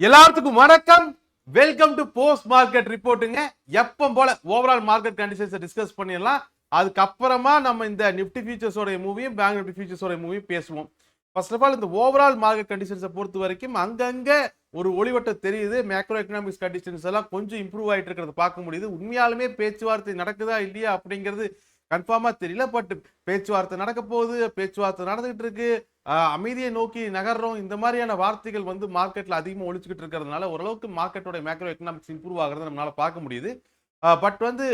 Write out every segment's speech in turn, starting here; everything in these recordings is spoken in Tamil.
எல்லாத்துக்கும் வணக்கம். வெல்கம் டு போஸ்ட் மார்க்கெட் ரிப்போர்ட்டுங்க. எப்பவும் போல ஓவரால் மார்க்கெட் கண்டிஷன்ஸை டிஸ்கஸ் பண்ணிடலாம். அதுக்கப்புறமா நம்ம இந்த நிப்டி ஃபியூச்சர்ஸோட மூவியும் பேங்க் நிப்டி ஃபியூச்சர்ஸோட மூவியும் பேசுவோம். ஃபர்ஸ்ட் ஆஃப் ஆல் இந்த ஓவரால் மார்க்கெட் கண்டிஷன்ஸை பொறுத்த வரைக்கும் அங்கங்க ஒரு ஒளிவட்டம் தெரியுது. மேக்ரோ எக்கனாமிக்ஸ் கண்டிஷன்ஸ் எல்லாம் கொஞ்சம் இம்ப்ரூவ் ஆயிட்டு இருக்கிறத பார்க்க முடியுது. உண்மையாலுமே பேச்சுவார்த்தை நடக்குதா இல்லையா அப்படிங்கிறது கன்ஃபார்மா தெரியல. பட் பேச்சுவார்த்தை நடக்க போகுது, பேச்சுவார்த்தை நடந்துகிட்டு இருக்கு, அமைதியை நோக்கி நகர்றோம், இந்த மாதிரியான வார்த்தைகள் வந்து மார்க்கெட்ல அதிகமா ஒழிச்சுக்கிட்டு இருக்கிறதுனால ஓரளவுக்கு மார்க்கெட்டோட மேக்ரோ எக்கனாமிக்ஸ் இம்ப்ரூவ் ஆகிறத நம்மளால பார்க்க முடியுது. பட் வந்து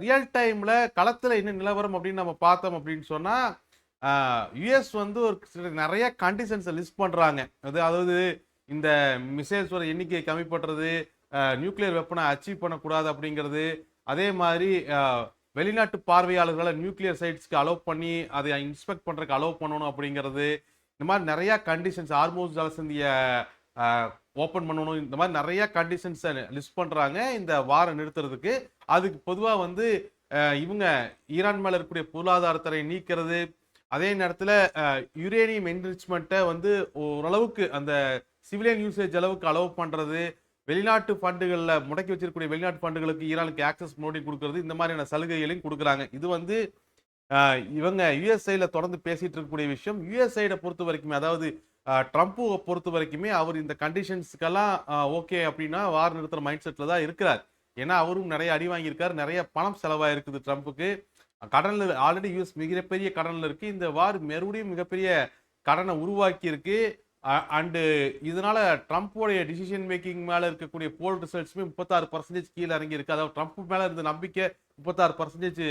ரியல் டைம்ல களத்துல என்ன நிலவரம் அப்படின்னு நம்ம பார்த்தோம் அப்படின்னு சொன்னா யுஎஸ் வந்து ஒரு நிறைய கண்டிஷன்ஸை லிஸ்ட் பண்றாங்க. அதாவது இந்த மிசைல்ஸோட எண்ணிக்கையை கம்மி பண்றது, நியூக்ளியர் வெப்பனை அச்சீவ் பண்ணக்கூடாது அப்படிங்கிறது, அதே மாதிரி வெளிநாட்டு பார்வையாளர்களை நியூக்ளியர் சைட்ஸ்க்கு அலோவ் பண்ணி அதை இன்ஸ்பெக்ட் பண்றதுக்கு அலோவ் பண்ணணும் அப்படிங்கிறது, இந்த மாதிரி நிறைய கண்டிஷன்ஸ், ஹார்மோஸ் ஜலசந்தியை ஓப்பன் பண்ணணும், இந்த மாதிரி நிறைய கண்டிஷன்ஸை லிஸ்ட் பண்றாங்க இந்த வாரம் நிறுத்துறதுக்கு. அதுக்கு பொதுவாக வந்து இவங்க ஈரான் மேல இருக்கக்கூடிய பொருளாதார தடை நீக்கிறது, அதே நேரத்தில் யுரேனியம் என்ரிச்மெண்ட்டை வந்து ஓரளவுக்கு அந்த சிவிலியன் யூசேஜ் அளவுக்கு அலோவ் பண்றது, வெளிநாட்டு ஃபண்டுகளில் முடக்கி வச்சிருக்கக்கூடிய வெளிநாட்டு ஃபண்டுகளுக்கு ஈரானுக்கு ஆக்சஸ் முன்னாடி கொடுக்கறது, இந்த மாதிரியான சலுகைகளையும் கொடுக்குறாங்க. இது வந்து இவங்க யுஎஸ்ஐல தொடர்ந்து பேசிட்டு இருக்கக்கூடிய விஷயம். யுஎஸ்ஐட பொறுத்த வரைக்குமே, அதாவது ட்ரம்ப் பொறுத்த வரைக்குமே அவர் இந்த கண்டிஷன்ஸ்க்கெல்லாம் ஓகே அப்படின்னா வார் நிறுத்துற மைண்ட் செட்ல தான் இருக்கிறார். ஏன்னா அவரும் நிறைய அடி வாங்கியிருக்காரு, நிறைய பணம் செலவாயிருக்குது ட்ரம்ப்புக்கு. கடன்ல ஆல்ரெடி யூஎஸ் மிகப்பெரிய கடன்ல இருக்கு. இந்த வார் மறுபடியும் மிகப்பெரிய கடனை உருவாக்கி இருக்கு. அண்டு இதனால ட்ரம்ப்போடைய டிசிஷன் மேக்கிங் மேல இருக்கக்கூடிய போல் ரிசல்ட்ஸுமே 36% கீழே இறங்கி இருக்கு. அதாவது ட்ரம்ப் மேல இருந்த நம்பிக்கை 36%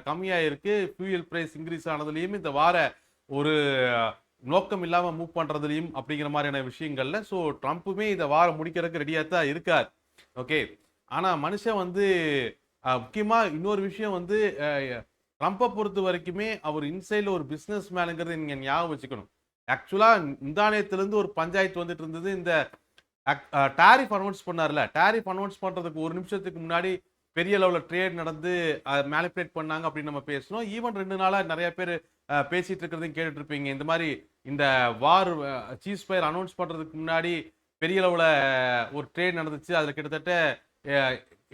கம்மியாயிருக்கு. ஃபியூயல் பிரைஸ் இன்க்ரீஸ் ஆனதுலயும் இந்த வார ஒரு நோக்கம் இல்லாம மூவ் பண்றதுலயும் அப்படிங்கிற மாதிரியான விஷயங்கள்ல ஸோ ட்ரம்ப்புமே இந்த வாரம் முடிக்கிறதுக்கு ரெடியா தான் இருக்கார். ஓகே, ஆனா மனுஷன் வந்து முக்கியமா இன்னொரு விஷயம் வந்து ட்ரம்ப்பை பொறுத்த வரைக்குமே அவர் இன்சைட்ல ஒரு பிசினஸ் மேனுங்கிறது நீங்க ஞாபகம் வச்சுக்கணும். ஆக்சுவலா இந்தானியத்திலிருந்து ஒரு பஞ்சாயத்து வந்துட்டு இருந்தது. இந்த டாரிஃப் அனௌன்ஸ் பண்ணார்ல, டாரிஃப் அனௌன்ஸ் பண்றதுக்கு ஒரு நிமிஷத்துக்கு முன்னாடி பெரிய லெவலில் ட்ரேட் நடந்து மேனிபுலேட் பண்ணாங்க அப்படின்னு நம்ம பேசணும். ஈவன் 2 நாளா நிறைய பேர் பேசிட்டு இருக்கிறதையும் கேட்டுட்டு இருப்பீங்க. இந்த மாதிரி இந்த வார் சீஸ் ஃபயர் அனௌன்ஸ் பண்றதுக்கு முன்னாடி பெரிய லெவலில் ஒரு ட்ரேட் நடந்துச்சு. அதுல கிட்டத்தட்ட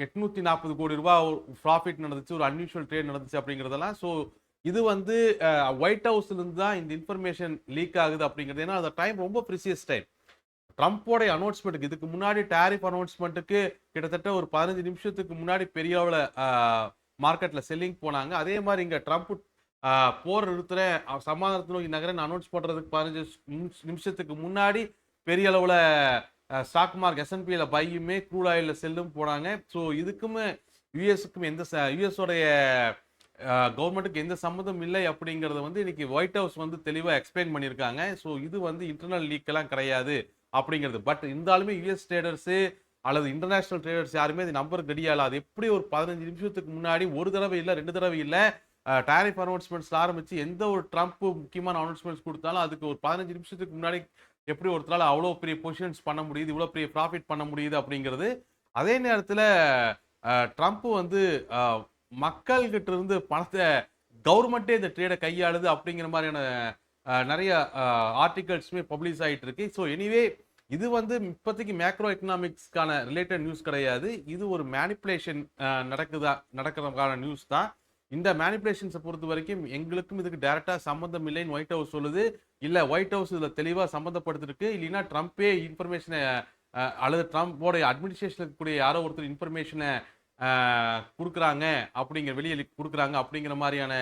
840 கோடி ரூபாய் ப்ராஃபிட் நடந்துச்சு, ஒரு அன்யூஷுவல் ட்ரேட் நடந்துச்சு அப்படிங்கிறதெல்லாம். ஸோ இது வந்து ஒயிட் ஹவுஸ்ல இருந்து தான் இந்த இன்ஃபர்மேஷன் லீக் ஆகுது அப்படிங்கிறது. ஏன்னா அந்த டைம் ரொம்ப ப்ரிசியஸ் டைம். ட்ரம்ப்போடைய அனௌன்ஸ்மெண்ட்டுக்கு, இதுக்கு முன்னாடி டாரிஃப் அனௌன்ஸ்மெண்ட்டுக்கு கிட்டத்தட்ட ஒரு 15 நிமிஷத்துக்கு முன்னாடி பெரிய அளவில் மார்க்கெட்ல செல்லிங் போனாங்க. அதே மாதிரி இங்க ட்ரம்ப் போர் நிறுத்துற சமாதானத்தை நோக்கி நகரன்னு அனௌன்ஸ் பண்றதுக்கு 15 நிமிஷத்துக்கு முன்னாடி பெரிய அளவில் ஸ்டாக் மார்க் S&Pல பையுமே க்ரூட் ஆயில்ல செல்லும் போனாங்க. ஸோ இதுக்குமே யுஎஸ்க்கும் யுஎஸோடைய கவர்மெண்ட்டுக்கு எந்த சம்மந்தம் இல்லை அப்படிங்கிறத வந்து இன்னைக்கு ஒயிட் ஹவுஸ் வந்து தெளிவாக எக்ஸ்பிளைன் பண்ணியிருக்காங்க. ஸோ இது வந்து இன்டர்னல் லீக் எல்லாம் கிடையாது அப்படிங்கிறது. பட் இருந்தாலுமே யுஎஸ் ட்ரேடர்ஸு அல்லது இன்டர்நேஷனல் ட்ரேடர்ஸ் யாருமே இது நம்பர் கிடையாது. அது எப்படி ஒரு 15 நிமிஷத்துக்கு முன்னாடி ஒரு தடவை இல்லை 2 தடவை இல்லை டாரிஃப் அனௌன்ஸ்மெண்ட்ஸ் ஆரம்பிச்சு எந்த ஒரு ட்ரம்ப் முக்கியமான அனௌன்ஸ்மெண்ட்ஸ் கொடுத்தாலும் அதுக்கு ஒரு 15 நிமிஷத்துக்கு முன்னாடி எப்படி ஒருத்தரால் அவ்வளோ பெரிய பொசிஷன்ஸ் பண்ண முடியுது, இவ்வளோ பெரிய ப்ராஃபிட் பண்ண முடியுது அப்படிங்கிறது. அதே நேரத்தில் ட்ரம்ப் வந்து மக்கள்கிட்ட இருந்து பணத்தை கவர்மெண்ட்டே இந்த ட்ரேடை கையாளுது அப்படிங்கிற மாதிரியான நிறைய ஆர்டிகல்ஸுமே பப்ளிஷ் ஆகிட்டு இருக்கு. ஸோ எனிவே இது வந்து இப்போதைக்கு மேக்ரோ எக்கனாமிக்ஸ்க்கான ரிலேட்டட் நியூஸ் கிடையாது. இது ஒரு மேனிப்புலேஷன் நடக்கிறதுக்கான நியூஸ் தான். இந்த மேனிப்புலேஷன்ஸை பொறுத்த வரைக்கும் எங்களுக்கும் இதுக்கு டைரக்டா சம்மந்தம் இல்லைன்னு ஒயிட் ஹவுஸ் சொல்லுது. இல்லை ஒயிட் ஹவுஸ் இதில் தெளிவாக சம்மந்தப்படுத்திருக்கு. இல்லைன்னா ட்ரம்ப்பே இன்ஃபர்மேஷனை அல்லது ட்ரம்ப்போடைய அட்மினிஸ்ட்ரேஷன் இருக்கக்கூடிய யாரோ ஒருத்தர் இன்ஃபர்மேஷனை கொடுக்குறாங்க அப்படிங்கிற வெளியே கொடுக்குறாங்க அப்படிங்கிற மாதிரியான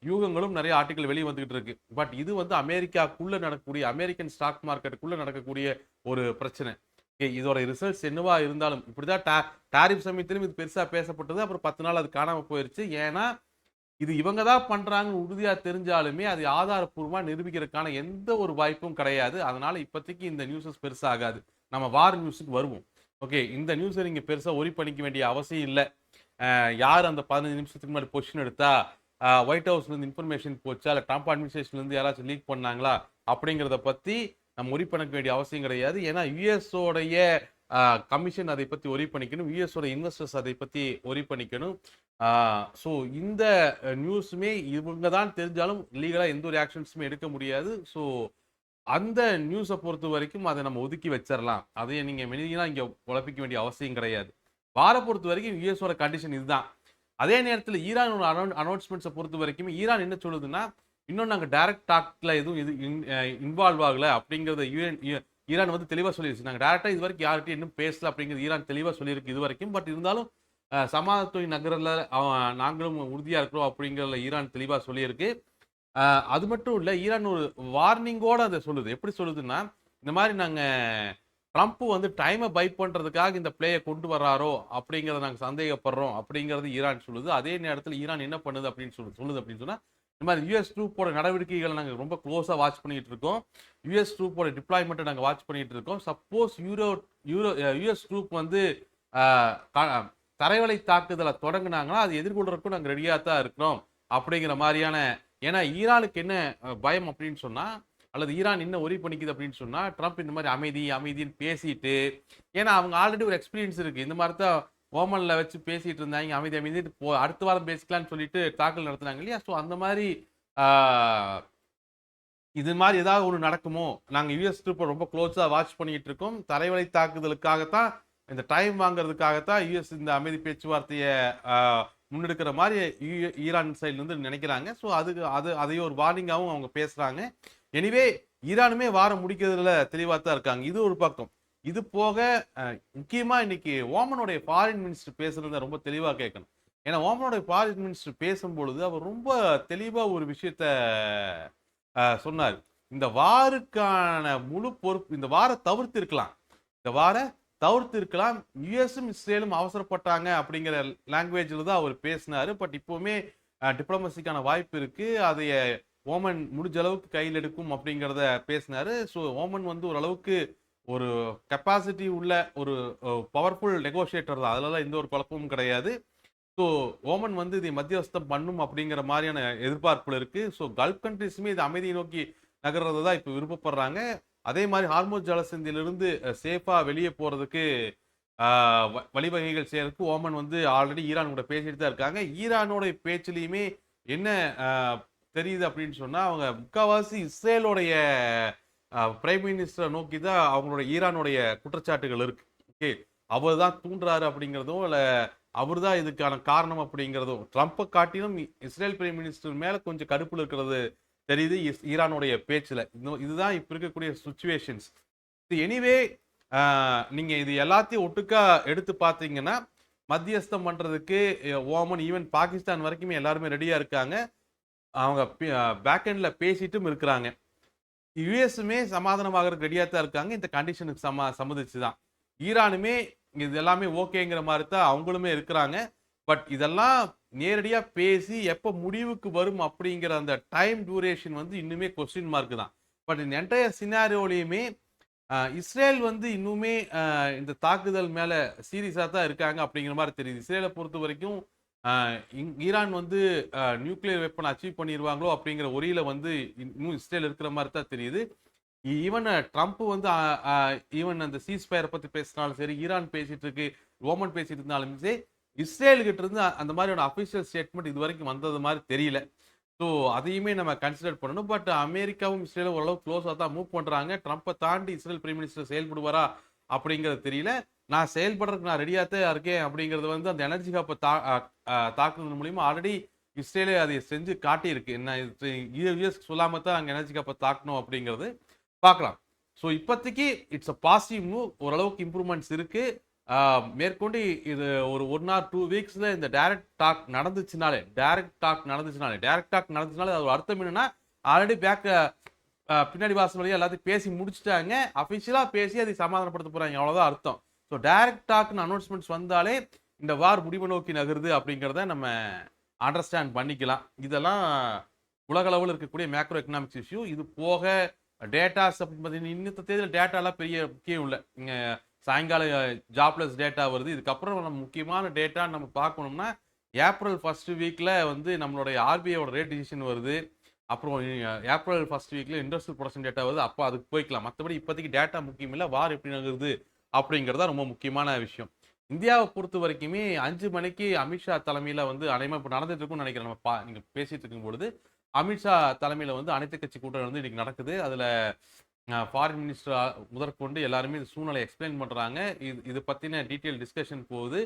யூகங்களும் நிறைய ஆர்டிகல் வெளியே வந்துகிட்டு இருக்கு. பட் இது வந்து அமெரிக்காக்குள்ள நடக்கக்கூடிய, அமெரிக்கன் ஸ்டாக் மார்க்கெட்டுக்குள்ள நடக்கக்கூடிய ஒரு பிரச்சனை. இதோட ரிசல்ட்ஸ் என்னவா இருந்தாலும் இப்படிதான் டாரிஃப் சமயத்திலும் இது பெருசா பேசப்பட்டது. அப்புறம் 10 நாள் அது காணாம போயிருச்சு. ஏன்னா இது இவங்க தான் பண்றாங்கன்னு உறுதியா தெரிஞ்சாலுமே அது ஆதாரப்பூர்வமா நிரூபிக்கிறதுக்கான எந்த ஒரு வாய்ப்பும் கிடையாது. அதனால இப்போதைக்கு இந்த நியூஸஸ் பெருசாகாது. நம்ம வார் நியூஸுக்கு வருவோம். ஓகே, இந்த நியூஸை நீங்க பெருசா ஒரி பண்ணிக்க வேண்டிய அவசியம் இல்லை. யார் அந்த 15 நிமிஷத்துக்கு முன்னாடி பொசிஷன் எடுத்தா, ஒயிட் ஹவுஸ்ல இருந்து இன்ஃபர்மேஷன் போச்சா, இல்லை ட்ரம்ப் அட்மினிஸ்ட்ரேஷன்ல இருந்து யாராச்சும் லீக் பண்ணாங்களா அப்படிங்கிறத பத்தி நம்ம ஒரி பண்ணிக்க வேண்டிய அவசியம் கிடையாது. ஏன்னா யுஎஸோடைய கமிஷன் அதை பத்தி ஒரி பண்ணிக்கணும், யுஎஸோட இன்வெஸ்டர்ஸ் அதை பத்தி ஒரி பண்ணிக்கணும். ஸோ இந்த நியூஸுமே இவங்க தான் தெரிஞ்சாலும் லீகலா எந்த ஒரு ஆக்ஷன்ஸுமே எடுக்க முடியாது. ஸோ அந்த நியூஸை பொறுத்த வரைக்கும் அதை நம்ம ஒதுக்கி வச்சிடலாம். அதையே நீங்க மெனினா இங்க குழப்பிக்க வேண்டிய அவசியம் கிடையாது. வார பொறுத்த வரைக்கும் யுஎஸோட கண்டிஷன் இதுதான். அதே நேரத்தில் ஈரானோட அனௌன்ஸ்மெண்ட்ஸை பொறுத்த வரைக்கும் ஈரான் என்ன சொல்லுதுன்னா, இன்னும் நாங்கள் டைரக்ட் டாக்ல எதுவும் இது இன்வால்வ் ஆகல அப்படிங்கிறத ஈரான் வந்து தெளிவாக சொல்லிடுச்சு. நாங்கள் டேரக்டா இது வரைக்கும் யார்கிட்டையும் இன்னும் பேசல அப்படிங்கிறது ஈரான் தெளிவாக சொல்லியிருக்கு இது வரைக்கும். பட் இருந்தாலும் சமாதானத்துறை நகரில் நாங்களும் உறுதியா இருக்கிறோம் அப்படிங்கிறதுல ஈரான் தெளிவாக சொல்லியிருக்கு. அது மட்டும் இல்லை, ஈரான் ஒரு வார்னிங்கோட அதை சொல்லுது. எப்படி சொல்லுதுன்னா, இந்த மாதிரி நாங்கள் ட்ரம்ப் வந்து டைமை பை பண்ணுறதுக்காக இந்த பிளேயை கொண்டு வர்றாரோ அப்படிங்கிறத நாங்கள் சந்தேகப்படுறோம் அப்படிங்கிறது ஈரான் சொல்லுது. அதே நேரத்தில் ஈரான் என்ன பண்ணுது அப்படின்னு சொல்லுது அப்படின்னு சொன்னால், இந்த மாதிரி யூஎஸ் ட்ரூப்போட நடவடிக்கைகளை நாங்கள் ரொம்ப க்ளோஸாக வாட்ச் பண்ணிட்டு இருக்கோம். யூஎஸ் ட்ரூப்போட டிப்ளாய்மெண்ட்டை நாங்கள் வாட்ச் பண்ணிட்டு இருக்கோம். சப்போஸ் யூஎஸ் ட்ரூப் வந்து தரைவழி தாக்குதலை தொடங்கினாங்கன்னா அது எதிர்கொள்றதுக்கும் நாங்கள் ரெடியாக தான் இருக்கிறோம் அப்படிங்கிற மாதிரியான. ஏன்னா ஈரானுக்கு என்ன பயம் அப்படின்னு சொன்னா, அல்லது ஈரான் என்ன ஒரி பண்ணிக்குது அப்படின்னு சொன்னா, ட்ரம்ப் இந்த மாதிரி அமைதின்னு பேசிட்டு, ஏன்னா அவங்க ஆல்ரெடி ஒரு எக்ஸ்பீரியன்ஸ் இருக்கு. இந்த மாதிரி தான் ஓமன்ல வச்சு பேசிட்டு இருந்தாங்க, அமைதி அடுத்த வாரம் பேசிக்கலாம்னு சொல்லிட்டு தாக்கல் நடத்தினாங்க இல்லையா. ஸோ அந்த மாதிரி இது மாதிரி ஏதாவது ஒன்று நடக்குமோ, நாங்கள் யூஎஸ் ட்ரூப்பை ரொம்ப க்ளோஸாக வாட்ச் பண்ணிட்டு இருக்கோம். தரைவழி தாக்குதலுக்காகத்தான், இந்த டைம் வாங்குறதுக்காகத்தான் யூஎஸ் இந்த அமைதி பேச்சுவார்த்தையை முன்னெடுக்கிற மாதிரி ஈரான் சைட்லேருந்து நினைக்கிறாங்க. ஸோ அதையும் ஒரு வார்னிங்காகவும் அவங்க பேசுகிறாங்க. எனிவே ஈரானுமே வாரம் முடிக்கிறதுல தெளிவாக தான் இருக்காங்க. இது ஒரு பக்கம். இது போக முக்கியமாக இன்னைக்கு ஓமனுடைய ஃபாரின் மினிஸ்டர் பேசுறத ரொம்ப தெளிவாக கேட்கணும். ஏன்னா ஓமனுடைய ஃபாரின் மினிஸ்டர் பேசும்பொழுது அவர் ரொம்ப தெளிவாக ஒரு விஷயத்த சொன்னார். இந்த வாருக்கான முழு பொறுப்பு இந்த வார தவிர்த்து இருக்கலாம். யுஎஸும் இஸ்ரேலும் அவசரப்பட்டாங்க அப்படிங்கிற லாங்குவேஜில் தான் அவர் பேசினாரு. பட் இப்போவுமே டிப்ளமசிக்கான வாய்ப்பு இருக்கு, அதை ஓமன் முடிஞ்ச அளவுக்கு கையில் எடுக்கும் அப்படிங்கிறத பேசினாரு. ஸோ ஓமன் வந்து ஓரளவுக்கு ஒரு கெப்பாசிட்டி உள்ள ஒரு பவர்ஃபுல் நெகோசியேட்டர் தான், அதுலலாம் எந்த ஒரு குழப்பமும் கிடையாது. ஸோ ஓமன் வந்து இதை மத்தியஸ்தம் பண்ணும் அப்படிங்கிற மாதிரியான எதிர்பார்ப்புல இருக்கு. ஸோ கல்ஃப் கண்ட்ரிஸுமே இது அமைதியை நோக்கி நகர்றது தான் இப்போ விருப்பப்படுறாங்க. அதே மாதிரி ஹார்மோஸ் ஜலசந்தியிலிருந்து சேஃபா வெளியே போறதுக்கு வழிவகைகள் செய்யறதுக்கு ஓமன் வந்து ஆல்ரெடி ஈரான் கூட பேசிட்டு தான் இருக்காங்க. ஈரானோட பேச்சுலையுமே என்ன தெரியுது அப்படின்னு சொன்னா, அவங்க முக்கால்வாசி இஸ்ரேலோடைய பிரைம் மினிஸ்டரை நோக்கி தான் அவங்களோட ஈரானுடைய குற்றச்சாட்டுகள் இருக்கு. ஓகே, அவர் தான் தூண்டுறாரு அப்படிங்கிறதும் இல்லை அவர் தான் இதுக்கான காரணம் அப்படிங்கிறதும், ட்ரம்ப்பை காட்டிலும் இஸ்ரேல் பிரைம் மினிஸ்டர் மேல கொஞ்சம் கடுப்புல இருக்கிறது தெரியுது ஈரானுடைய பேச்சுல. இதுதான் இப்ப இருக்கக்கூடிய சுச்சுவேஷன்ஸ். எனிவே நீங்க இது எல்லாத்தையும் ஒட்டுக்கா எடுத்து பார்த்தீங்கன்னா, மத்தியஸ்தம் பண்றதுக்கு ஓமன் ஈவன் பாகிஸ்தான் வரைக்குமே எல்லாருமே ரெடியா இருக்காங்க. அவங்க பேக் எண்ட்ல பேசிட்டும் இருக்கிறாங்க. யுஎஸ்மே சமாதானமாகறதுக்கு ரெடியா தான் இருக்காங்க. இந்த கண்டிஷனுக்கு சம்மதிச்சுதான். ஈரானுமே இது எல்லாமே ஓகேங்கிற மாதிரி தான் அவங்களுமே இருக்கிறாங்க. பட் இதெல்லாம் நேரடியா பேசி எப்போ முடிவுக்கு வரும் அப்படிங்கிற அந்த டைம் டியூரேஷன் வந்து இன்னுமே கொஸ்டின் மார்க் தான். பட் இந்த என்டையர் சினாரியோலையுமே இஸ்ரேல் வந்து இன்னுமே இந்த தாக்குதல் மேல சீரியஸா தான் இருக்காங்க அப்படிங்கிற மாதிரி தெரியுது. இஸ்ரேலை பொறுத்த வரைக்கும் ஈரான் வந்து நியூக்ளியர் வெப்பன் அச்சீவ் பண்ணிடுவாங்களோ அப்படிங்கிற ஒரியில வந்து இன்னும் இஸ்ரேல் இருக்கிற மாதிரி தான் தெரியுது. ஈவன் ட்ரம்ப் வந்து ஈவன் அந்த சீஸ்பயரை பத்தி பேசினாலும் சரி, ஈரான் பேசிட்டு இருக்கு, ஓமன் பேசிட்டு இருந்தாலும் சரி, இஸ்ரேல் கிட்ட இருந்து அந்த மாதிரியான அபிஷியல் ஸ்டேட்மெண்ட் இது வரைக்கும் வந்தது மாதிரி தெரியல. ஸோ அதையுமே நம்ம கன்சிடர் பண்ணணும். பட் அமெரிக்காவும் இஸ்ரேலும் ஓரளவு க்ளோஸாக தான் மூவ் பண்றாங்க. ட்ரம்ப்பை தாண்டி இஸ்ரேல் பிரைம் மினிஸ்டர் செயல்படுவாரா அப்படிங்கிறது தெரியல. நான் செயல்படுறதுக்கு நான் ரெடியாக தான் இருக்கேன் அப்படிங்கிறது வந்து அந்த எனர்ஜி காப்பை தாக்குறது மூலியமா ஆல்ரெடி இஸ்ரேலே அதை செஞ்சு காட்டியிருக்கு. என்ன யூஎஸ் சொல்லாம தான் அங்கே எனர்ஜி காப்பை தாக்கணும் அப்படிங்கிறது பார்க்கலாம். ஸோ இப்போதைக்கு இட்ஸ் அ பாசிட்டிவ் மூவ். ஓரளவுக்கு இம்ப்ரூவ்மெண்ட்ஸ் இருக்கு. மேற்கொண்டு இது ஒரு 1 or 2 வீக்ஸ்ல இந்த டைரக்ட் டாக் நடந்துச்சுனாலே அது அர்த்தம் என்னன்னா, ஆல்ரெடி பின்னாடி வாசல் வழியா எல்லாத்தையும் பேசி முடிச்சுட்டாங்க. அபிஷியலா பேசி அதை சமாதானப்படுத்த போறாங்க, அவ்வளவுதான் அர்த்தம். ஸோ டைரக்ட் டாக்னு அனௌன்ஸ்மெண்ட்ஸ் வந்தாலே இந்த வார் முடிவு நோக்கி நகருது அப்படிங்கிறத நம்ம அண்டர்ஸ்டாண்ட் பண்ணிக்கலாம். இதெல்லாம் உலக அளவில் இருக்கக்கூடிய மேக்ரோ எக்கனாமிக்ஸ் இஷ்யூ. இது போக டேட்டாஸ் அப்படின்னு பார்த்தீங்கன்னா, இன்னத்த தேதியில் டேட்டாலாம் பெரிய முக்கியம் இல்லை. இங்கே சாயங்காலம் ஜாப்லெஸ் டேட்டா வருது. இதுக்கப்புறம் நம்ம முக்கியமான டேட்டா நம்ம பார்க்கணும்னா, ஏப்ரல் ஃபர்ஸ்ட் வீக்ல வந்து நம்மளுடைய ஆர்பிஐயோட ரேட் டிசிஷன் வருது. அப்புறம் ஏப்ரல் ஃபர்ஸ்ட் வீக்ல இண்டஸ்ட்ரியல் ப்ரொடக்ஷன் டேட்டா வருது. அப்போ அதுக்கு போய்க்கலாம். மற்றபடி இப்போதைக்கு டேட்டா முக்கியம் இல்லை, வார் எப்படி நகருது அப்படிங்கிறதா ரொம்ப முக்கியமான விஷயம். இந்தியாவை பொறுத்த வரைக்குமே 5 மணிக்கு அமித்ஷா தலைமையில் வந்து இப்போ நடந்துட்டு இருக்கும்னு நினைக்கிறேன். நம்ம நீங்க பேசிட்டு இருக்கும் பொழுது அமித்ஷா தலைமையில் வந்து அனைத்து கட்சி கூட்டம் வந்து இன்னைக்கு நடக்குது. அதுல ஃபாரின் மினிஸ்டர் முதற்கொண்டு எல்லாருமே இந்த சூழ்நிலை எக்ஸ்பிளைன் பண்றாங்க. இது பத்தின டீட்டெயில் டிஸ்கஷன் போகுது.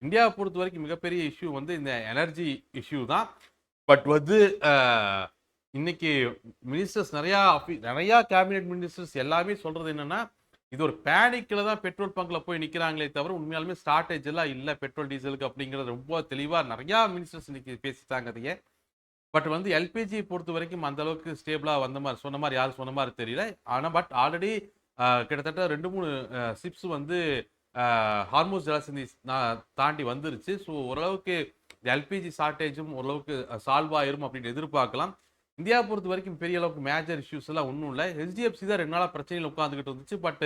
இந்தியாவை பொறுத்த வரைக்கும் மிகப்பெரிய இஷ்யூ வந்து இந்த எனர்ஜி இஷ்யூ தான். பட் வந்து இன்னைக்கு மினிஸ்டர்ஸ் நிறைய கேபினெட் மினிஸ்டர்ஸ் எல்லாமே சொல்றது என்னன்னா, இது ஒரு பேனிக்ல தான் பெட்ரோல் பங்க்ல போய் நிக்கிறாங்களே தவிர உண்மையாலுமே ஷார்டேஜ் எல்லாம் இல்ல பெட்ரோல் டீசலுக்கு அப்படிங்கறது ரொம்ப தெளிவா நிறைய மினிஸ்டர்ஸ் இன்னைக்கு பேசிட்டாங்க அதையே. பட் வந்து எல்பிஜி பொறுத்த வரைக்கும் அந்த அளவுக்கு ஸ்டேபிளா வந்த மாதிரி சொன்ன மாதிரி யாரும் சொன்ன மாதிரி தெரியல. ஆனா பட் ஆல்ரெடி கிட்டத்தட்ட 2-3 ஷிப்ஸ் வந்து ஹார்மோஸ் ஜலசந்தி தாண்டி வந்துருச்சு. ஸோ ஓரளவுக்கு எல்பிஜி ஷார்டேஜும் ஓரளவுக்கு சால்வ் ஆயிரும் அப்படின்னு எதிர்பார்க்கலாம். இந்தியாவை பொறுத்த வரைக்கும் பெரிய அளவுக்கு மேஜர் இஷ்யூஸ் எல்லாம் ஒன்றும் இல்லை. ஹெச்டிஎஃப்சி தான் 2 நாளாக பிரச்சனையில் உட்காந்துக்கிட்டு இருந்துச்சு. பட்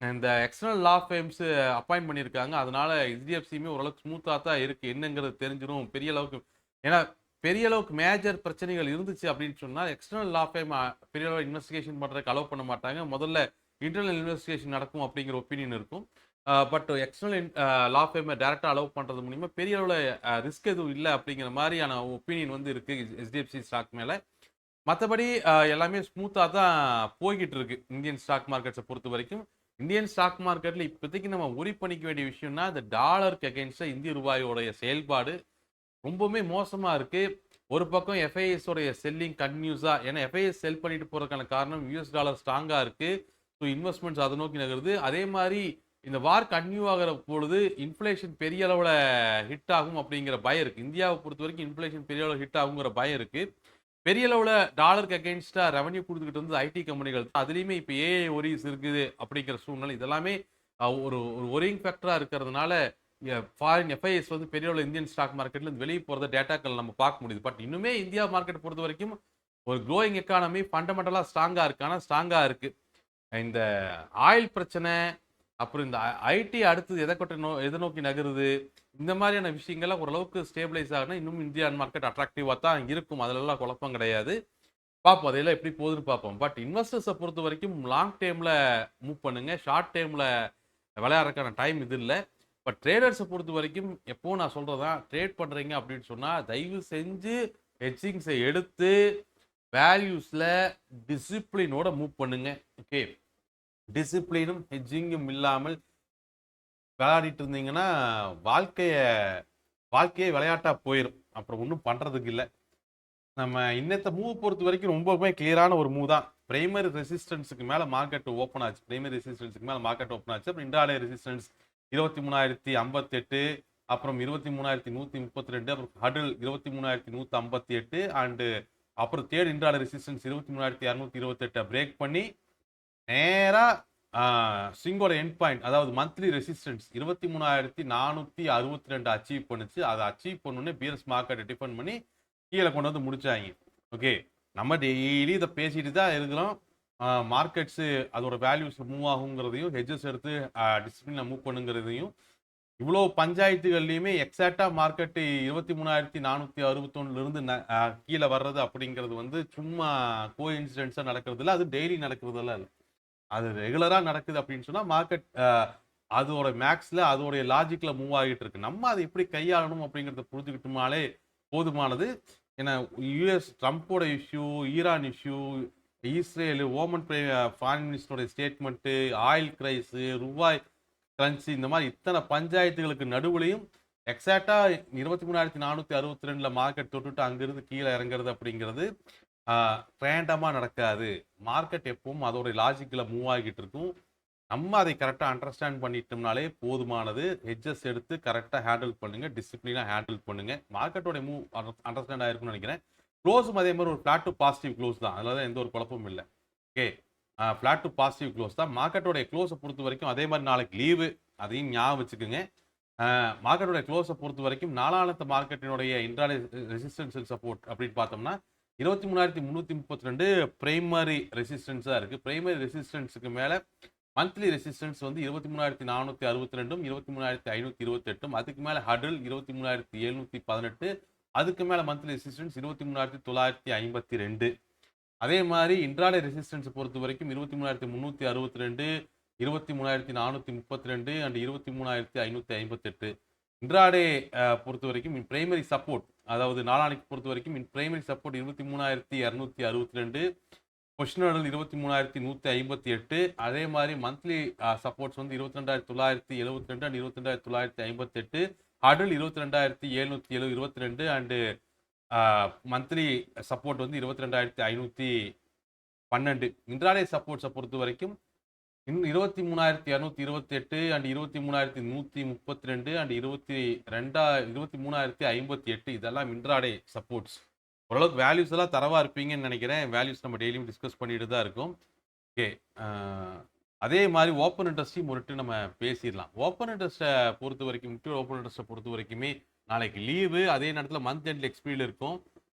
இந்த எக்ஸ்டர்னல் லா ஃபேம்ஸ் அப்பாயிண்ட் பண்ணியிருக்காங்க. அதனால ஹெச்டிஎஃப்சியுமே ஓரளவுக்கு ஸ்மூத்தாக தான் இருக்கு. என்னங்கிறது தெரிஞ்சிடும் பெரிய அளவுக்கு. ஏன்னா பெரிய அளவுக்கு மேஜர் பிரச்சனைகள் இருந்துச்சு அப்படின்னு சொன்னால் எக்ஸ்டர்னல் லா ஃபேம் பெரிய அளவு இன்வெஸ்டிகேஷன் பண்ணுறதுக்கு அலோவ் பண்ண மாட்டாங்க. முதல்ல இன்டர்னல் இன்வெஸ்டிகேஷன் நடக்கும் அப்படிங்கிற ஒப்பீனியன் இருக்கும். பட் எக்ஸ்டர்னல் லா ஃபேமை டேரெக்டாக அலோவ் பண்ணுறது மூலிமா பெரிய அளவில் ரிஸ்க் எதுவும் இல்லை அப்படிங்கிற மாதிரியான ஒப்பீனியன் வந்து இருக்குது ஹெச்டிஎஃப்சி ஸ்டாக் மேலே. மற்றபடி எல்லாமே ஸ்மூத்தாக தான் போய்கிட்டு இருக்கு இந்தியன் ஸ்டாக் மார்க்கெட்ஸை பொறுத்த வரைக்கும். இந்தியன் ஸ்டாக் மார்க்கெட்டில் இப்போதைக்கு நம்ம உரி பண்ணிக்க வேண்டிய விஷயம்னா இந்த டாலருக்கு அகெயின்ஸ்டாக இந்திய ரூபாயோடைய செயல்பாடு ரொம்பவுமே மோசமா இருக்கு. ஒரு பக்கம் எஃப்ஐஎஸ் உடைய செல்லிங் கன்டினியூஸா, ஏன்னா எஃப்ஐஎஸ் செல் பண்ணிட்டு போறதுக்கான காரணம் யூஎஸ் டாலர் ஸ்ட்ராங்கா இருக்கு. ஸோ இன்வெஸ்ட்மெண்ட்ஸ் அதை நோக்கி நகருது. அதே மாதிரி இந்த வார் கன்டினியூ ஆகிற பொழுது இன்ஃப்ளேஷன் பெரிய அளவில் ஹிட் ஆகும் அப்படிங்கிற பயம் இருக்கு. இந்தியாவை பொறுத்த வரைக்கும் இன்ஃப்ளேஷன் பெரிய அளவில் ஹிட் ஆகுங்கிற பயம் இருக்கு. பெரிய அளவில் டாலருக்கு அகெயின்ஸ்டா ரெவன்யூ கொடுத்துக்கிட்டு வந்து ஐடி கம்பெனிகள், அதுலேயுமே இப்போ ஏஐ ஒரிஸ் இருக்குது அப்படிங்கிற சூழ்நிலை. இதெல்லாமே ஒரு ஒரியிங் ஃபேக்டரா இருக்கிறதுனால ஃபாரின் எஃப்ஐஎஸ் வந்து பெரிய அளவில் இந்தியன் ஸ்டாக் மார்க்கெட்ல வெளியே போகிறத டேட்டாக்கள் நம்ம பார்க்க முடியுது. பட் இன்னுமே இந்தியா மார்க்கெட் பொறுத்த வரைக்கும் ஒரு க்ரோயிங் எக்கானமி ஃபண்டமெண்டலாக ஸ்ட்ராங்காக இருக்கு. ஆனால் ஸ்ட்ராங்காக இருக்கு. இந்த ஆயில் பிரச்சனை, அப்புறம் இந்த ஐடி அடுத்தது எதை நோக்கி நகருது, இந்த மாதிரியான விஷயங்கள்லாம் ஓரளவுக்கு ஸ்டேபிளைஸ் ஆகுனா இன்னும் இந்தியன் மார்க்கெட் அட்ராக்டிவாக தான் இருக்கும். அதிலெல்லாம் குழப்பம் கிடையாது. பார்ப்போம் அதையெல்லாம் எப்படி போகுதுன்னு பார்ப்போம். பட் இன்வெஸ்டர்ஸை பொறுத்த வரைக்கும் லாங் டேர்மில் மூவ் பண்ணுங்க. ஷார்ட் டேர்மில் விளையாடுறதுக்கான டைம் இது இல்லை. பட் ட்ரேடர்ஸை பொறுத்த வரைக்கும் எப்போ நான் சொல்றதான், ட்ரேட் பண்றீங்க அப்படின்னு சொன்னா தயவு செஞ்சு ஹெட்ஜிங்ஸை எடுத்து வேல்யூஸ்ல டிசிப்ளினோட மூவ் பண்ணுங்க. ஓகே, டிசிப்ளினும் ஹெட்ஜிங்கும் இல்லாமல் விளையாடிட்டு இருந்தீங்கன்னா வாழ்க்கையே விளையாட்டா போயிடும். அப்புறம் ஒன்றும் பண்றதுக்கு இல்லை. நம்ம இன்னத்த மூவ் பொறுத்த வரைக்கும் ரொம்பவுமே கிளியரான ஒரு மூவ் தான். பிரைமரி ரெசிஸ்டன்ஸுக்கு மேல மார்க்கெட் ஓப்பன் ஆச்சு. அப்புறம் இன்ட்ராடே ரெசிஸ்டன்ஸ் 23,058, அப்புறம் 23,132, அப்புறம் ஹடில் 23,158 அண்டு அப்புறம் தேர்ட் இன்ட்ராடே ரெசிஸ்டன்ஸ் 23,228 பிரேக் பண்ணி நேரா ஸ்விங்கோட எண்ட் பாயிண்ட், அதாவது மந்த்லி ரெசிஸ்டன்ஸ் 23,462 அச்சீவ் பண்ணுச்சு. அதை அச்சீவ் பண்ணோன்னே பியர்ஸ் மார்க்கெட்டை டிஃபெண்ட் பண்ணி கீழே கொண்டு வந்து முடிச்சாங்க. ஓகே, நம்ம டெய்லி இதை பேசிட்டு தான் இருக்கிறோம். மார்க்கெட்ஸு அதோட வேல்யூஸ் மூவ் ஆகுங்கிறதையும், ஹெட்ஜஸ் எடுத்து டிசிப்ளினில் மூவ் பண்ணுங்கிறதையும், இவ்வளோ பஞ்சாயத்துகள்லையுமே எக்ஸாக்டாக மார்க்கெட்டு 23,461 கீழே வர்றது அப்படிங்கிறது வந்து சும்மா கோ இன்சிடென்ட்ஸாக நடக்கிறது இல்லை. அது டெய்லி நடக்கிறதெல்லாம் இல்லை. அது ரெகுலராக நடக்குது அப்படின்னு சொன்னால் மார்க்கெட் அதோட மேக்ஸில் அதோடைய லாஜிக்கில் மூவ் ஆகிட்டு இருக்கு. நம்ம அதை எப்படி கையாளணும் அப்படிங்கிறத புரிஞ்சுக்கிட்டோமாலே போதுமானது. ஏன்னா யூஎஸ் ட்ரம்ப்போட issue, Iran issue, Israel, Oman foreign மினிஸ்டருடைய ஸ்டேட்மெண்ட்டு, ஆயில் கிரைஸு, ரூபாய் கரன்சி, இந்த மாதிரி இத்தனை பஞ்சாயத்துகளுக்கு நடுவுலையும் எக்ஸாக்டாக 23,462 மார்க்கெட் தொட்டுட்டு அங்கிருந்து கீழே இறங்குறது அப்படிங்கிறது ரேண்டமாக நடக்காது. மார்க்கெட் எப்பவும் அதோடைய லாஜிக்கில் மூவ் ஆகிட்டு இருக்கும். நம்ம அதை கரெக்டாக அண்டர்ஸ்டாண்ட் பண்ணிட்டோம்னாலே போதுமானது. ஹெட்ஜஸ் எடுத்து கரெக்டாக ஹேண்டில் பண்ணுங்க, டிசிப்ளினாக ஹேண்டில் பண்ணுங்க. மார்க்கெட்டோட மூவ் அண்டர்ஸ்டாண்ட் ஆயிருக்கும்னு நினைக்கிறேன். க்ளோஸும் அதே மாதிரி ஒரு ஃப்ளாட் டு பாசிட்டிவ் க்ளோஸ் தான். அதில் தான் எந்த ஒரு குழப்பமும் இல்லை. Okay, flat to positive close தான். மார்க்கெட்டோடைய க்ளோஸை பொறுத்த வரைக்கும் அதே மாதிரி நாளைக்கு லீவு, அதையும் ஞாபகம் வச்சுக்கோங்க. மார்க்கெட்டோடைய க்ளோஸை பொறுத்த வரைக்கும் நாளானத்த மார்க்கெட்டினுடைய இன்ட்ராடே ரெசிஸ்டன்ஸ் சப்போர்ட் அப்படின்னு பார்த்தோம்னா 23,332 பிரைமரி ரெசிஸ்டன்ஸாக இருக்குது. பிரைமரி ரெசிஸ்டன்ஸுக்கு மேலே மந்த்லி ரெசிஸ்டன்ஸ் வந்து 23,462, 23,528. அதுக்கு மேலே ஹடில் 23,718. அதுக்கு மேலே மந்த்லி ரெசிஸ்டன்ஸ் 23,952. அதே மாதிரி இன்ட்ராடே ரெசிஸ்டன்ஸ் பொறுத்த வரைக்கும் 23,362, 23,432 அண்ட் 23,558. இன்ட்ராடே பொறுத்த வரைக்கும் பிரைமரி சப்போர்ட், அதாவது நாளானைக்கு பொறுத்த வரைக்கும் பிரைமரி சப்போர்ட் 23,262, பொசிஷன் ஹேண்டில் 23,158. அதே மாதிரி மந்த்லி சப்போர்ட்ஸ் வந்து 22,972 அண்ட் 22,958. ஹடில் 22,722 அண்டு மந்த்லி சப்போர்ட் வந்து 22,512. இன்ட்ராடே சப்போர்ட்ஸை பொறுத்த வரைக்கும் 23,228 அண்ட் 23,132 அண்ட் 23,058. இதெல்லாம் இன்ட்ராடே சப்போர்ட்ஸ். ஓரளவுக்கு வேல்யூஸ் எல்லாம் தரவா இருப்பீங்கன்னு நினைக்கிறேன். வேல்யூஸ் நம்ம டெய்லியும் டிஸ்கஸ் பண்ணிட்டு தான் இருக்கும். ஓகே, அதே மாதிரி ஓப்பன் இன்ட்ரெஸ்டையும் ஒரு நம்ம பேசிடலாம். ஓப்பன் இன்ட்ரெஸ்ட்டை பொறுத்த வரைக்கும், ஓப்பன் இன்ட்ரெஸ்ட்டை பொறுத்த வரைக்குமே நாளைக்கு லீவு, அதே நேரத்தில் மந்த் எண்டில் எக்ஸ்பீரியல் இருக்கும்.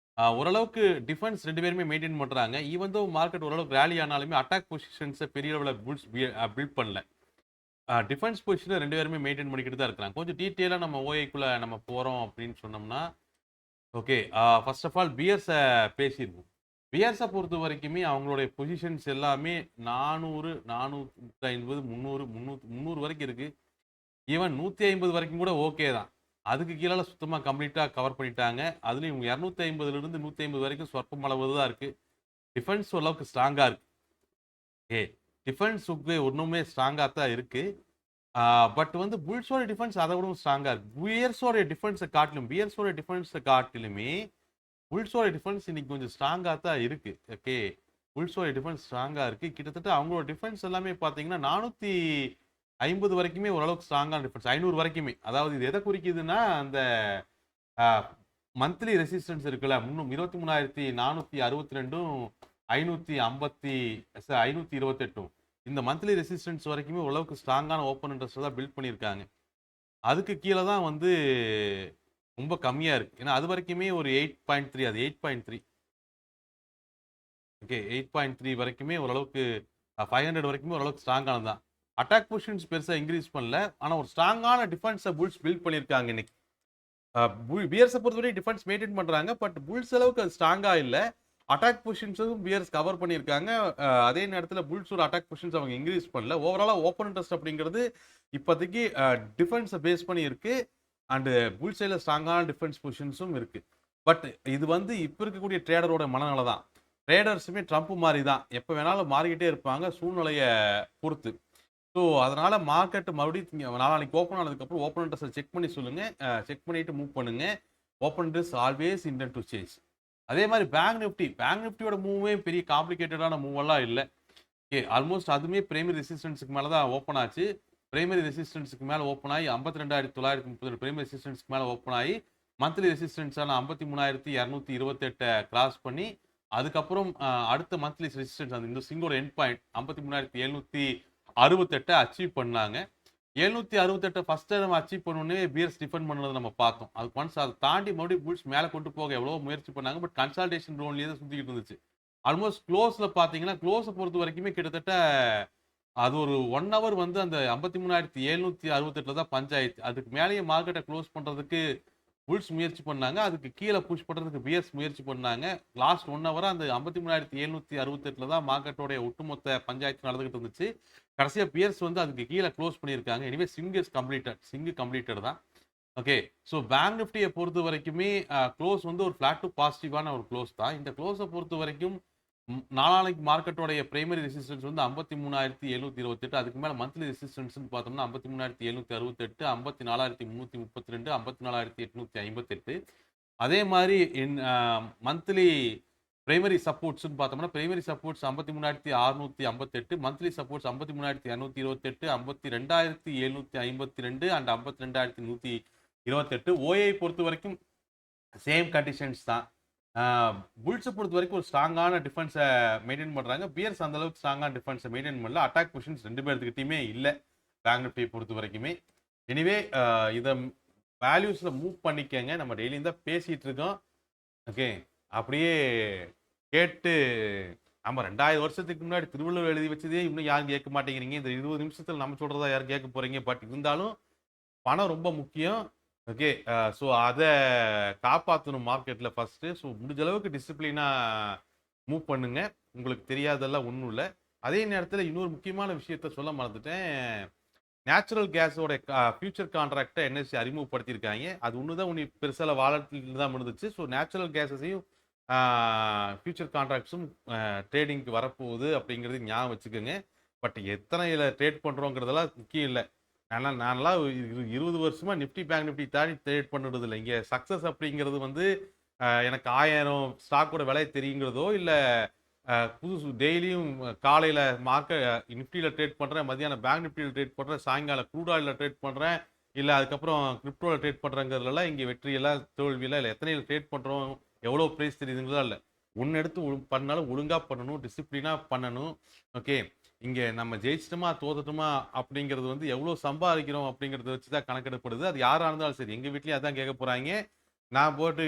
ஓரளவுக்கு டிஃபென்ஸ் ரெண்டு பேருமே மெயின்டைன் பண்ணுறாங்க. ஈவன் தோ மார்க்கெட் ஓரளவுக்கு ரேலி ஆனாலுமே அட்டாக் பொசிஷன்ஸை பெரிய அளவில் பில்ட் பண்ணல. டிஃபென்ஸ் பொசிஷனை ரெண்டு பேருமே மெயின்டைன் பண்ணிக்கிட்டு தான் இருக்கிறாங்க. கொஞ்சம் டீட்டெயிலாக நம்ம ஓஏக்குள்ளே நம்ம போகிறோம் அப்படின்னு சொன்னோம்னா, ஓகே, ஃபர்ஸ்ட் ஆஃப் ஆல் பியர்ஸை பேசியிருக்கோம். பியர்ஸை பொறுத்த வரைக்குமே அவங்களுடைய பொசிஷன்ஸ் எல்லாமே 400, 450, 300, 300 வரைக்கும் இருக்குது. ஈவன் 150 வரைக்கும் கூட ஓகே தான். அதுக்கு கீழே சுத்தமாக கம்ப்ளீட்டாக கவர் பண்ணிட்டாங்க. அதுலேயும் 250லேருந்து 150 வரைக்கும் சொற்பம் அளவு தான் இருக்குது. டிஃபென்ஸ் ஓரளவுக்கு ஸ்ட்ராங்காக இருக்குது. டிஃபென்ஸுக்கு ஒன்றுமே ஸ்ட்ராங்காக தான் இருக்குது. பட் வந்து புல்ஸோட டிஃபென்ஸ் அதை விடவும் ஸ்ட்ராங்காக இருக்குது. பியர்ஸோட டிஃபென்ஸை காட்டிலுமே புல்ஸோட டிஃபென்ஸ் இன்னைக்கு கொஞ்சம் ஸ்ட்ராங்காக தான் இருக்குது. ஓகே, புல்ஸோட டிஃபென்ஸ் ஸ்ட்ராங்காக இருக்குது. கிட்டத்தட்ட அவங்களோட டிஃபென்ஸ் எல்லாமே பார்த்தீங்கன்னா 450 வரைக்குமே ஓரளவுக்கு ஸ்ட்ராங்கான டிஃபென்ஸ். 500 வரைக்குமே. அதாவது இது எதை குறிக்குதுன்னா, அந்த மந்த்லி ரெசிஸ்டன்ஸ் இருக்குல்ல, 23,462, 528. இந்த மந்த்லி ரெசிஸ்டன்ஸ் வரைக்குமே ஓரளவுக்கு ஸ்ட்ராங்கான ஓப்பன் இன்ட்ரெஸ்ட் தான் பில்ட் பண்ணியிருக்காங்க. அதுக்கு கீழே தான் வந்து ரொம்ப கம்மியாக இருக்குது. ஏன்னா அது வரைக்குமே ஒரு 8.3, அது 8.3. ஓகே, 8.3 வரைக்குமே ஓரளவுக்கு 500 வரைக்குமே ஓரளவுக்கு ஸ்ட்ராங்கானது தான். அட்டாக் பொசிஷன்ஸ் பெருசாக இன்க்ரீஸ் பண்ணல. ஆனால் ஒரு ஸ்ட்ராங்கான டிஃபென்ஸை புல்ஸ் பில்ட் பண்ணியிருக்காங்க இன்னைக்கு. பியர்ஸை பொறுத்தவரை டிஃபென்ஸ் மெயின்டைன் பண்ணுறாங்க. பட் புல்ஸ் அளவுக்கு அது ஸ்ட்ராங்காக இல்லை. அட்டாக் பொசிஷன்ஸும் பியர்ஸ் கவர் பண்ணியிருக்காங்க. அதே நேரத்தில் புல்ஸோட அட்டாக் பொசிஷன்ஸ் அவங்க இன்க்ரீஸ் பண்ணல. ஓவராலாக ஓப்பன் இன்ட்ரெஸ்ட் அப்படிங்கிறது இப்போதைக்கு டிஃபென்ஸை பேஸ் பண்ணி இருக்குது. அண்டு புல் சைடில் ஸ்ட்ராங்கான டிஃபென்ஸ் பொசிஷன்ஸும் இருக்குது. பட் இது வந்து இப்போ இருக்கக்கூடிய ட்ரேடரோட மனநிலை தான். ட்ரேடர்ஸுமே ட்ரம்ப் மாதிரி தான், எப்போ வேணாலும் மாறிக்கிட்டே இருப்பாங்க சூழ்நிலையை பொறுத்து. ஸோ அதனால் மார்க்கெட்டு மறுபடியும் நாளைக்கு ஓப்பன் ஆனதுக்கப்புறம் ஓப்பன் இன்ட்ரெஸ்ட்டை செக் பண்ணி சொல்லுங்கள். செக் பண்ணிவிட்டு மூவ் பண்ணுங்கள். Open interest always intend to change. அதே மாதிரி பேங்க் நிஃப்டியோட மூவே பெரிய காம்ப்ளிகேட்டடான மூவெல்லாம் இல்லை. ஓகே, ஆல்மோஸ்ட் அதுவுமே பிரைமரி ரெசிஸ்டன்ஸுக்கு மேலே தான் ஓப்பன் ஆச்சு. பிரைமரி ரெசிஸ்டன்ஸுக்கு மேலே ஓப்பன் ஆகி 52,930 பிரைமரி ரெசிஸ்டன்ஸ்க்கு மேலே ஓப்பன் ஆகி மந்த்லி ரெசிஸ்டன்ஸான 53,228 கிராஸ் பண்ணி அதுக்கப்புறம் அடுத்த மந்த்லி ரெசிஸ்டன்ஸ் அந்த இந்த சிங்கோட எண்ட் பாயிண்ட் 53,768 அச்சீவ் பண்ணாங்க. 768 ஃபர்ஸ்ட் டைம் அச்சீவ் பண்ணோன்னே பியர்ஸ் டிஃபெண்ட் பண்ணதை நம்ம பார்த்தோம். அது ஒன்ஸ் அதை தாண்டி மறுபடியும் புல்ஸ் மேலே கொண்டு போக எவ்வளோ முயற்சி பண்ணாங்க. பட் கன்சால்டேஷன் ரோன்லேயே தான் சுற்றிக்கிட்டு இருந்துச்சு. ஆல்மோஸ்ட் க்ளோஸில் பார்த்தீங்கன்னா, க்ளோஸை பொறுத்த வரைக்குமே கிட்டத்தட்ட அது ஒரு 1 ஹவர் வந்து அந்த 53,768 தான் பஞ்ச் ஆயிடுச்சு. அதுக்கு மேலேயே மார்க்கெட்டை க்ளோஸ் பண்ணுறதுக்கு புல்ஸ் முயற்சி பண்ணாங்க. அதுக்கு கீழே புஷ் பண்ணுறதுக்கு பியர்ஸ் முயற்சி பண்ணாங்க. லாஸ்ட் 1 ஹவராக அந்த 53,768 தான் மார்க்கெட்டோடைய ஒட்டுமொத்த பஞ்சாயத்து நடந்துகிட்டு இருந்துச்சு. கடைசியாக பியர்ஸ் வந்து அதுக்கு கீழே க்ளோஸ் பண்ணியிருக்காங்க. எனிவே சிங்கு கம்ப்ளீட்டட் தான். ஓகே, ஸோ பேங்க் நிஃப்டியை பொறுத்த வரைக்குமே க்ளோஸ் வந்து ஒரு ஃப்ளாட் டு பாசிட்டிவான ஒரு க்ளோஸ் தான். இந்த க்ளோஸை பொறுத்த வரைக்கும் நாளானைக்கு மார்க்கெட்டோடைய பிரைமரி ரெசிஸ்டன்ஸ் வந்து 53,728. அதுக்கு மேலே மந்த்லி ரெசிஸ்டன்ஸ்னு பார்த்தோம்னா 53,768, 54,332, 54,858. அதே மாதிரி மந்த்லி பிரைமரி சப்போர்ட்ஸ்னு பார்த்தோம்னா primary supports 53,658, monthly supports 53,228, 52,752 and 52,128. OA பொறுத்த வரைக்கும் சேம் கண்டிஷன்ஸ் தான். புல்ஸை பொறுத்த வரைக்கும் ஒரு ஸ்ட்ராங்கான டிஃபென்ஸை மெயின்டைன் பண்ணுறாங்க. பியர்ஸ் அந்த அளவுக்கு ஸ்ட்ராங்கான டிஃபென்ஸை மெயின்டைன் பண்ணல. அட்டாக் பொசிஷன்ஸ் ரெண்டு பேர்த்துக்கிட்டையுமே இல்லை பேங்க் நிஃப்டியை பொறுத்த வரைக்குமே. எனிவே இதை வேல்யூஸில் மூவ் பண்ணிக்கங்க. நம்ம டெய்லியும் தான் பேசிகிட்டு இருக்கோம். ஓகே, அப்படியே கேட்டு நம்ம 2000 வருஷத்துக்கு முன்னாடி திருவள்ளுவர் எழுதி வச்சதே இன்னும் யாரும் கேட்க மாட்டேங்கிறீங்க. இந்த 20 நிமிஷத்தில் நம்ம சொல்கிறதா யாரும் கேட்க போகிறீங்க. பட் இருந்தாலும் பணம் ரொம்ப முக்கியம். ஓகே, ஸோ அதை காப்பாற்றணும் மார்க்கெட்டில் ஃபஸ்ட்டு. ஸோ முடிஞ்ச அளவுக்கு டிசிப்ளினாக மூவ் பண்ணுங்க. உங்களுக்கு தெரியாதெல்லாம் ஒன்றும் இல்லை. அதே நேரத்தில் இன்னொரு முக்கியமான விஷயத்த சொல்ல மறந்துட்டேன். நேச்சுரல் கேஸோட ஃபியூச்சர் கான்ட்ராக்டை என்எஸ்சி அறிமுகப்படுத்தியிருக்காங்க. அது ஒன்று தான் பெருசாக வாலட்டில் தான் இருந்துச்சு. ஸோ நேச்சுரல் கேஸஸையும் ஃபியூச்சர் கான்ட்ராக்ட்ஸும் ட்ரேடிங்க்கு வரப்போகுது அப்படிங்கிறது ஞாபகம் வச்சுக்கோங்க. பட் எத்தனையில் ட்ரேட் பண்ணுறோங்கிறதெல்லாம் முக்கியம் இல்லை. நான்லாம் 20 வருஷமா நிஃப்டி பேங்க் நிஃப்டி தாண்டி ட்ரேட் பண்ணுறது இல்லை. இங்கே சக்ஸஸ் அப்படிங்கிறது வந்து எனக்கு 1000 ஸ்டாக்கோட விலை தெரியுங்கிறதோ இல்லை புதுசு டெய்லியும் காலையில் நிஃப்டியில் ட்ரேட் பண்ணுறேன், மதியானம் பேங்க் நிஃப்டியில் ட்ரேட் பண்ணுறேன், சாயங்காலம் க்ரூட் ஆயிலில் ட்ரேட் பண்ணுறேன், இல்லை அதுக்கப்புறம் கிரிப்டோவில் ட்ரேட் பண்ணுறங்கிறதுலாம் இங்கே வெற்றியெல்லாம் தோல்வியெல்லாம் இல்லை. எத்தனையில் ட்ரேட் பண்ணுறோம், எவ்வளோ ப்ரைஸ் தெரியுதுங்களா இல்லை. ஒன்று எடுத்து பண்ணாலும் ஒழுங்காக பண்ணணும், டிசிப்ளினாக பண்ணணும். ஓகே, இங்கே நம்ம ஜெயிச்சிட்டோமா தோத்துட்டோமா அப்படிங்கிறது வந்து எவ்வளோ சம்பாதிக்கிறோம் அப்படிங்கிறத வச்சு தான் கணக்கெடுப்படுது. அது யாராக இருந்தாலும் சரி, எங்கள் வீட்லேயும் அதான் கேட்க போகிறாங்க. நான் போட்டு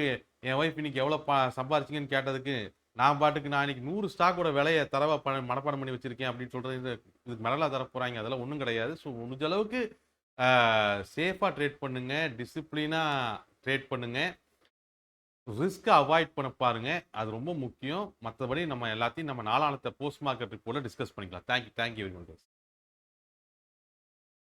என் ஒய்ஃப் இன்னைக்கு எவ்வளோ சம்பாரிச்சிங்கன்னு கேட்டதுக்கு நான் பாட்டுக்கு நான் இன்னைக்கு 100 ஸ்டாக்கோட விலையை தரவா மனப்பாடம் பண்ணி வச்சிருக்கேன் அப்படின்னு சொல்றது இதுக்கு மெடலா தர போறாங்க. அதெல்லாம் ஒன்றும் கிடையாது. ஸோ முடிஞ்ச அளவுக்கு சேஃபாக ட்ரேட் பண்ணுங்க, டிசிப்ளினாக ட்ரேட் பண்ணுங்க, ரிஸ்க்கை அவாய்ட் பண்ண பாருங்க. அது ரொம்ப முக்கியம். மற்றபடி நம்ம எல்லாத்தையும் நம்ம நாளானத்தை போஸ்ட் மார்க்கெட் ரிப்போர்ட்ல டிஸ்கஸ் பண்ணிக்கலாம். Thank you very much.